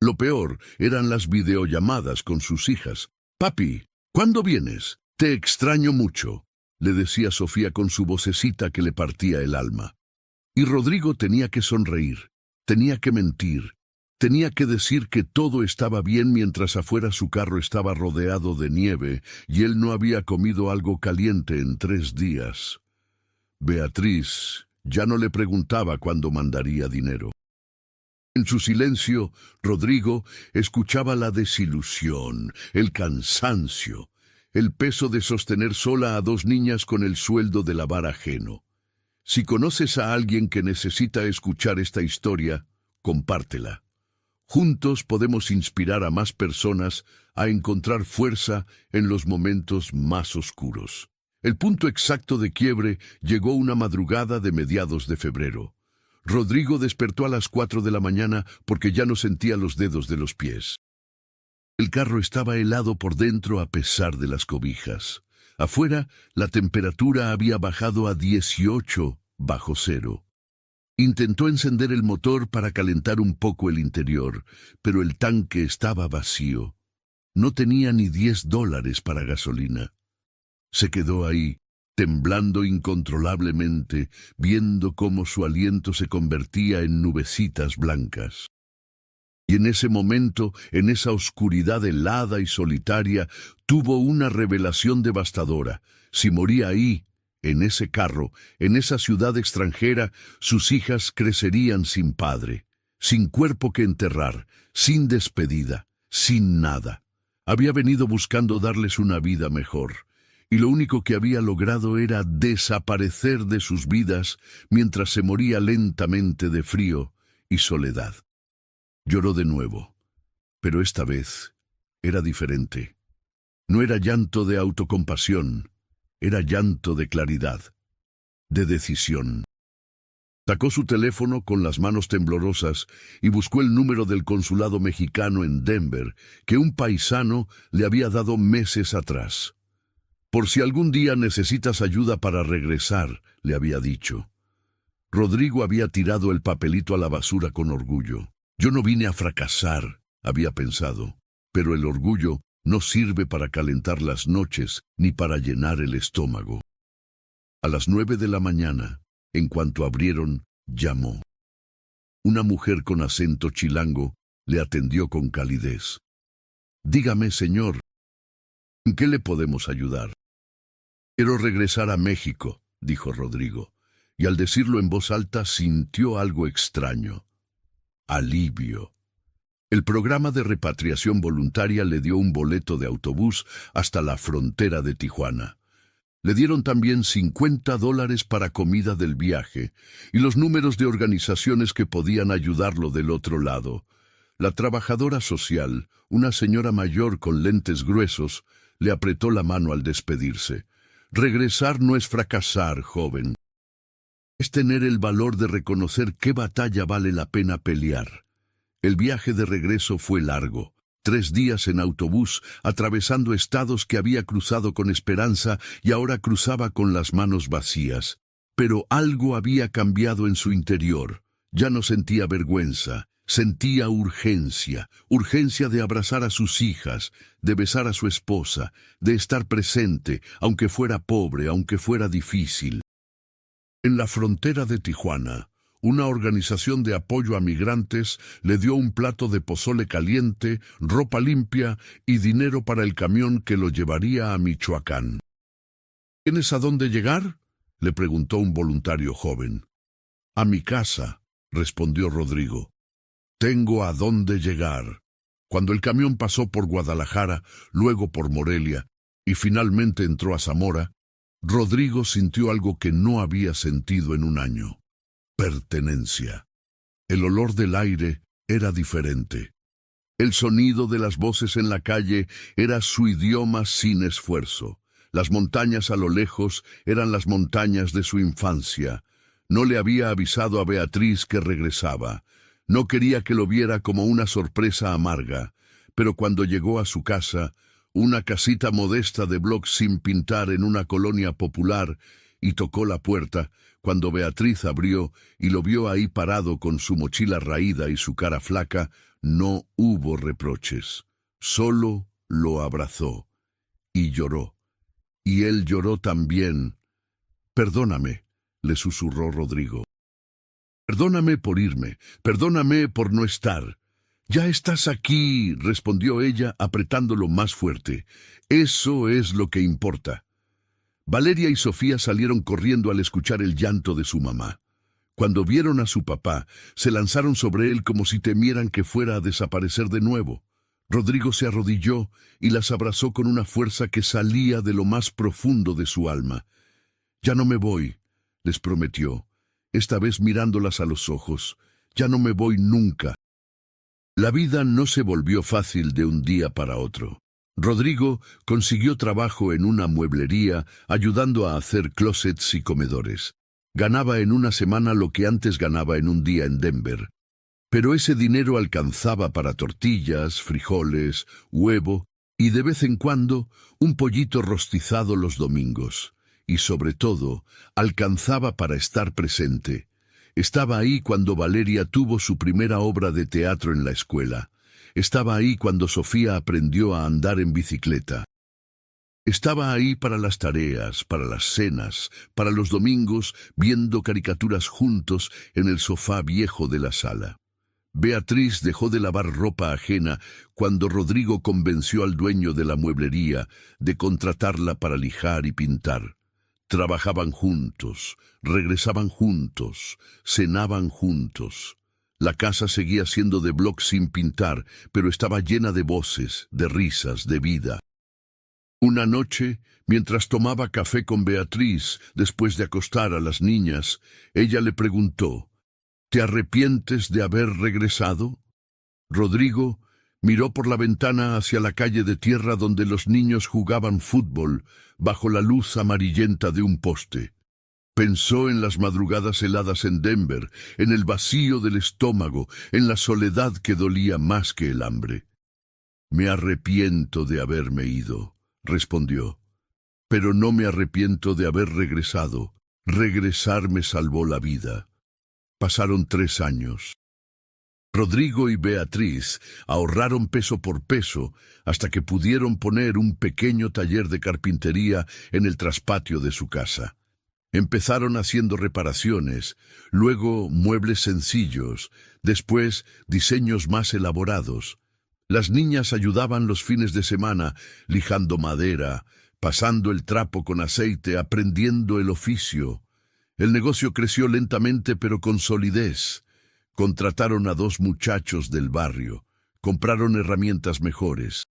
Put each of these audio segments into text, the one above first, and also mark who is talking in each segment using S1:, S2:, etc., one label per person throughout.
S1: Lo peor eran las videollamadas con sus hijas. «Papi, ¿cuándo vienes? Te extraño mucho», le decía Sofía con su vocecita que le partía el alma. Y Rodrigo tenía que sonreír, tenía que mentir, tenía que decir que todo estaba bien mientras afuera su carro estaba rodeado de nieve y él no había comido algo caliente en 3 días. Beatriz ya no le preguntaba cuándo mandaría dinero. En su silencio, Rodrigo escuchaba la desilusión, el cansancio, el peso de sostener sola a 2 niñas con el sueldo de lavar ajeno. Si conoces a alguien que necesita escuchar esta historia, compártela. Juntos podemos inspirar a más personas a encontrar fuerza en los momentos más oscuros. El punto exacto de quiebre llegó una madrugada de mediados de febrero. Rodrigo despertó a las 4 de la mañana porque ya no sentía los dedos de los pies. El carro estaba helado por dentro a pesar de las cobijas. Afuera, la temperatura había bajado a 18 bajo cero. Intentó encender el motor para calentar un poco el interior, pero el tanque estaba vacío. No tenía ni $10 para gasolina. Se quedó ahí, temblando incontrolablemente, viendo cómo su aliento se convertía en nubecitas blancas. Y en ese momento, en esa oscuridad helada y solitaria, tuvo una revelación devastadora. Si moría ahí, en ese carro, en esa ciudad extranjera, sus hijas crecerían sin padre, sin cuerpo que enterrar, sin despedida, sin nada. Había venido buscando darles una vida mejor, y lo único que había logrado era desaparecer de sus vidas mientras se moría lentamente de frío y soledad. Lloró de nuevo, pero esta vez era diferente. No era llanto de autocompasión, era llanto de claridad, de decisión. Sacó su teléfono con las manos temblorosas y buscó el número del consulado mexicano en Denver, que un paisano le había dado meses atrás. «Por si algún día necesitas ayuda para regresar», le había dicho. Rodrigo había tirado el papelito a la basura con orgullo. «Yo no vine a fracasar», había pensado, pero el orgullo no sirve para calentar las noches ni para llenar el estómago. A las 9 de la mañana, en cuanto abrieron, llamó. Una mujer con acento chilango le atendió con calidez. «Dígame, señor, ¿en qué le podemos ayudar?» «Quiero regresar a México», dijo Rodrigo, y al decirlo en voz alta sintió algo extraño. Alivio. El programa de repatriación voluntaria le dio un boleto de autobús hasta la frontera de Tijuana. Le dieron también $50 para comida del viaje y los números de organizaciones que podían ayudarlo del otro lado. La trabajadora social, una señora mayor con lentes gruesos, le apretó la mano al despedirse. «Regresar no es fracasar, joven. Es tener el valor de reconocer qué batalla vale la pena pelear». El viaje de regreso fue largo. 3 días en autobús, atravesando estados que había cruzado con esperanza y ahora cruzaba con las manos vacías. Pero algo había cambiado en su interior. Ya no sentía vergüenza, sentía urgencia, urgencia de abrazar a sus hijas, de besar a su esposa, de estar presente, aunque fuera pobre, aunque fuera difícil. En la frontera de Tijuana, una organización de apoyo a migrantes le dio un plato de pozole caliente, ropa limpia y dinero para el camión que lo llevaría a Michoacán. ¿Tienes a dónde llegar?, le preguntó un voluntario joven. «A mi casa», respondió Rodrigo. «Tengo a dónde llegar». Cuando el camión pasó por Guadalajara, luego por Morelia y finalmente entró a Zamora, Rodrigo sintió algo que no había sentido en un año. Pertenencia. El olor del aire era diferente. El sonido de las voces en la calle era su idioma sin esfuerzo. Las montañas a lo lejos eran las montañas de su infancia. No le había avisado a Beatriz que regresaba. No quería que lo viera como una sorpresa amarga. Pero cuando llegó a su casa, una casita modesta de bloc sin pintar en una colonia popular, y tocó la puerta, cuando Beatriz abrió y lo vio ahí parado con su mochila raída y su cara flaca, No hubo reproches, solo lo abrazó y lloró. Y él lloró también. Perdóname, le susurró Rodrigo. Perdóname por irme, perdóname por no estar. Ya estás aquí, respondió ella apretándolo más fuerte. Eso es lo que importa. Valeria y Sofía salieron corriendo al escuchar el llanto de su mamá. Cuando vieron a su papá, se lanzaron sobre él como si temieran que fuera a desaparecer de nuevo. Rodrigo se arrodilló y las abrazó con una fuerza que salía de lo más profundo de su alma. Ya no me voy, les prometió, esta vez mirándolas a los ojos. Ya no me voy nunca. La vida no se volvió fácil de un día para otro. Rodrigo consiguió trabajo en una mueblería, ayudando a hacer closets y comedores. Ganaba en una semana lo que antes ganaba en un día en Denver. Pero ese dinero alcanzaba para tortillas, frijoles, huevo y de vez en cuando un pollito rostizado los domingos. Y sobre todo, alcanzaba para estar presente. Estaba ahí cuando Valeria tuvo su primera obra de teatro en la escuela. Estaba ahí cuando Sofía aprendió a andar en bicicleta. Estaba ahí para las tareas, para las cenas, para los domingos, viendo caricaturas juntos en el sofá viejo de la sala. Beatriz dejó de lavar ropa ajena cuando Rodrigo convenció al dueño de la mueblería de contratarla para lijar y pintar. Trabajaban juntos, regresaban juntos, cenaban juntos. La casa seguía siendo de bloc sin pintar, pero estaba llena de voces, de risas, de vida. Una noche, mientras tomaba café con Beatriz, después de acostar a las niñas, ella le preguntó, ¿te arrepientes de haber regresado? Rodrigo miró por la ventana hacia la calle de tierra donde los niños jugaban fútbol bajo la luz amarillenta de un poste. Pensó en las madrugadas heladas en Denver, en el vacío del estómago, en la soledad que dolía más que el hambre. Me arrepiento de haberme ido, respondió, pero no me arrepiento de haber regresado. Regresar me salvó la vida. Pasaron 3 años. Rodrigo y Beatriz ahorraron peso por peso hasta que pudieron poner un pequeño taller de carpintería en el traspatio de su casa. Empezaron haciendo reparaciones, luego muebles sencillos, después diseños más elaborados. Las niñas ayudaban los fines de semana, lijando madera, pasando el trapo con aceite, aprendiendo el oficio. El negocio creció lentamente pero con solidez. Contrataron a 2 muchachos del barrio, compraron herramientas mejores.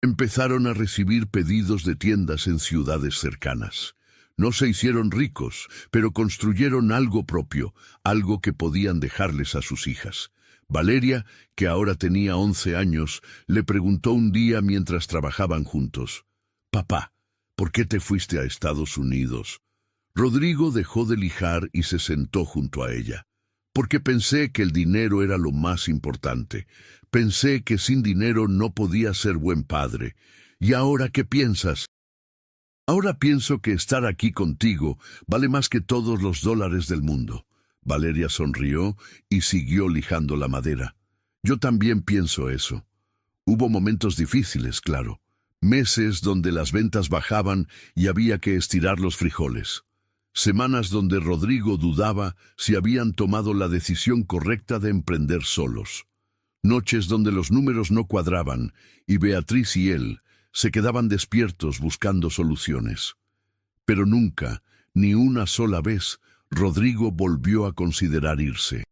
S1: Empezaron a recibir pedidos de tiendas en ciudades cercanas. No se hicieron ricos, pero construyeron algo propio, algo que podían dejarles a sus hijas. Valeria, que ahora tenía 11 años, le preguntó un día mientras trabajaban juntos, «Papá, ¿por qué te fuiste a Estados Unidos?» Rodrigo dejó de lijar y se sentó junto a ella. «Porque pensé que el dinero era lo más importante. Pensé que sin dinero no podía ser buen padre. ¿Y ahora qué piensas?» «Ahora pienso que estar aquí contigo vale más que todos los dólares del mundo». Valeria sonrió y siguió lijando la madera. «Yo también pienso eso. Hubo momentos difíciles, claro. Meses donde las ventas bajaban y había que estirar los frijoles. Semanas donde Rodrigo dudaba si habían tomado la decisión correcta de emprender solos. Noches donde los números no cuadraban y Beatriz y él se quedaban despiertos buscando soluciones. Pero nunca, ni una sola vez, Rodrigo volvió a considerar irse.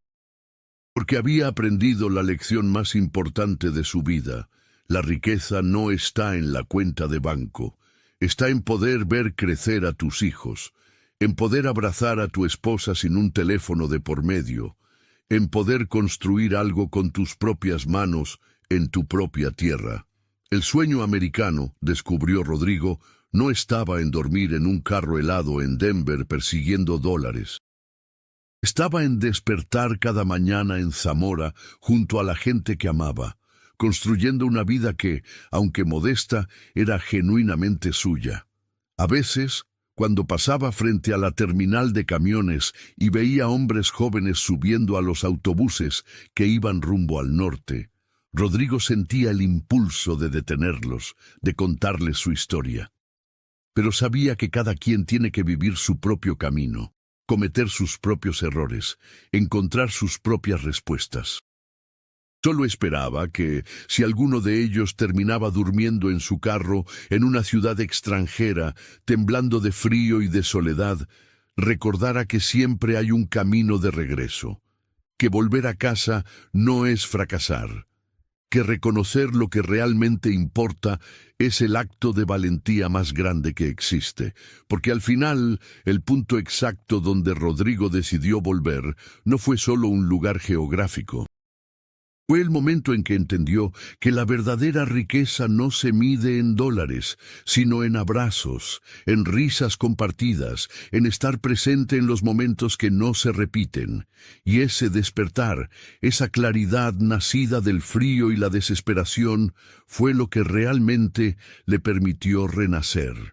S1: Porque había aprendido la lección más importante de su vida. La riqueza no está en la cuenta de banco. Está en poder ver crecer a tus hijos, en poder abrazar a tu esposa sin un teléfono de por medio, en poder construir algo con tus propias manos en tu propia tierra. El sueño americano, descubrió Rodrigo, no estaba en dormir en un carro helado en Denver persiguiendo dólares. Estaba en despertar cada mañana en Zamora junto a la gente que amaba, construyendo una vida que, aunque modesta, era genuinamente suya. A veces, cuando pasaba frente a la terminal de camiones y veía hombres jóvenes subiendo a los autobuses que iban rumbo al norte, Rodrigo sentía el impulso de detenerlos, de contarles su historia. Pero sabía que cada quien tiene que vivir su propio camino, cometer sus propios errores, encontrar sus propias respuestas. Solo esperaba que, si alguno de ellos terminaba durmiendo en su carro en una ciudad extranjera, temblando de frío y de soledad, recordara que siempre hay un camino de regreso, que volver a casa no es fracasar, que reconocer lo que realmente importa es el acto de valentía más grande que existe, porque al final el punto exacto donde Rodrigo decidió volver no fue solo un lugar geográfico. Fue el momento en que entendió que la verdadera riqueza no se mide en dólares, sino en abrazos, en risas compartidas, en estar presente en los momentos que no se repiten. Y ese despertar, esa claridad nacida del frío y la desesperación, fue lo que realmente le permitió renacer.